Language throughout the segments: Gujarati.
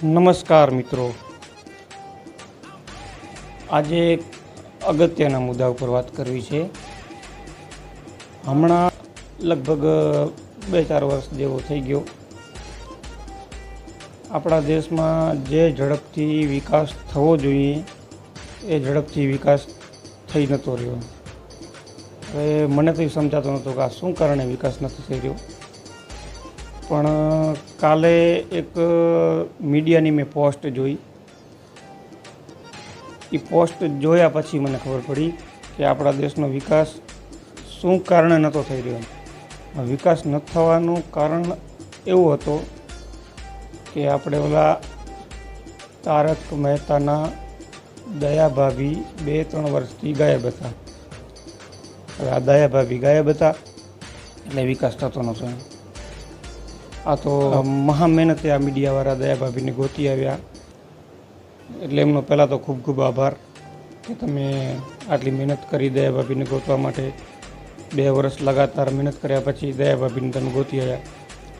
નમસ્કાર મિત્રો, આજે એક અગત્યના મુદ્દા ઉપર વાત કરવી છે. હમણાં લગભગ 2-4 વર્ષ જેવો થઈ ગયો, આપણા દેશમાં જે ઝડપથી વિકાસ થવો જોઈએ એ ઝડપથી વિકાસ થઈ નહોતો રહ્યો. હવે મને તો એ સમજાતો નહોતો કે આ શું કારણે વિકાસ નથી થઈ રહ્યો. પણ કાલે એક મીડિયાની મેં પોસ્ટ જોઈ. એ પોસ્ટ જોયા પછી મને ખબર પડી કે આપણા દેશનો વિકાસ શું કારણે નહોતો થઈ રહ્યો. વિકાસ ન થવાનું કારણ એવું હતું કે આપણે ઓલા તારક મહેતાના દયા ભાભી 2-3 વર્ષથી ગાયબ હતા. હવે આ દયા ભાભી ગાયબ હતા એટલે વિકાસ થતો નહોતો. આ તો મહા મહેનતે આ મીડિયાવાળા દયા ભાભીને ગોતી આવ્યા, એટલે એમનો પહેલાં તો ખૂબ ખૂબ આભાર કે તમે આટલી મહેનત કરી દયા ભાભીને ગોતવા માટે. 2 વર્ષ લગાતાર મહેનત કર્યા પછી દયા ભાભીને તમે ગોતી આવ્યા.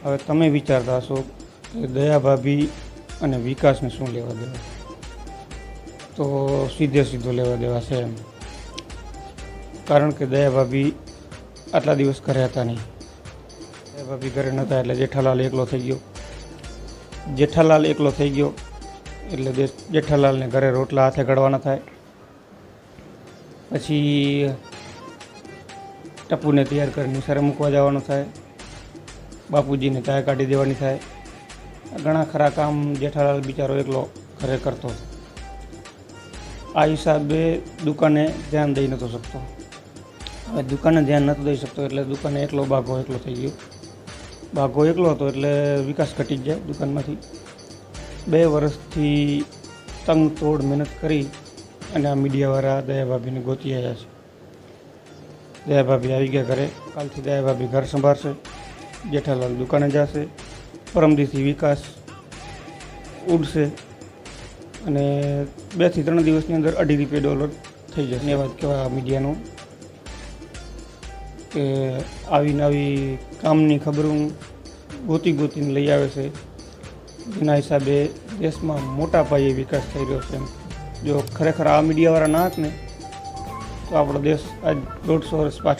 હવે તમે વિચારતા હશો કે દયા ભાભી અને વિકાસને શું લેવા દેવા? તો સીધો લેવા દેવા છે એમ. કારણ કે દયા ભાભી આટલા દિવસ ઘરે હતા નહીં. દયા ભાભી ઘરે નહોતા એટલે જેઠાલાલ એકલો થઈ ગયો. જેઠાલાલ એકલો થઈ ગયો એટલે જેઠાલાલને ઘરે રોટલા હાથે ઘડવાના થાય. પછી ટપુને તૈયાર કરીને નિશાળે મૂકવા જવાનું થાય. બાપુજીને ચાય કાઢી દેવાની થાય. ઘણા ખરા કામ જેઠાલાલ બિચારો એકલો ઘરે કરતો. આ હિસાબે દુકાને ધ્યાન દઈ નહોતો શકતો. હવે દુકાને ધ્યાન નહોતો દઈ શકતો એટલે દુકાને બાઘો એકલો થઈ ગયો. બાઘો એકલો હતો એટલે વિકાસ ઘટી જ જાય દુકાનમાંથી. 2 વર્ષથી તંગ તોડ મહેનત કરી અને આ મીડિયાવાળા દયા ભાભીને ગોતી આવ્યા છે. દયા ભાભી આવી ગયા ઘરે. કાલથી દયા ભાભી ઘર સંભાળશે, જેઠાલાલ દુકાને જશે. પરમદીથી વિકાસ ઉડશે અને 2 થી 3 દિવસની અંદર $2.5 થઈ જશે. એ વાત કહેવાય મીડિયાનું કે આવી કામની ખબરો ગોતીને લઈ આવે છે, જેના હિસાબે દેશમાં મોટા પાયે વિકાસ થઈ રહ્યો છે. જો ખરેખર આ મીડિયાવાળા ના હોત ને તો આપણો દેશ આજ 150 વર્ષ પાછળ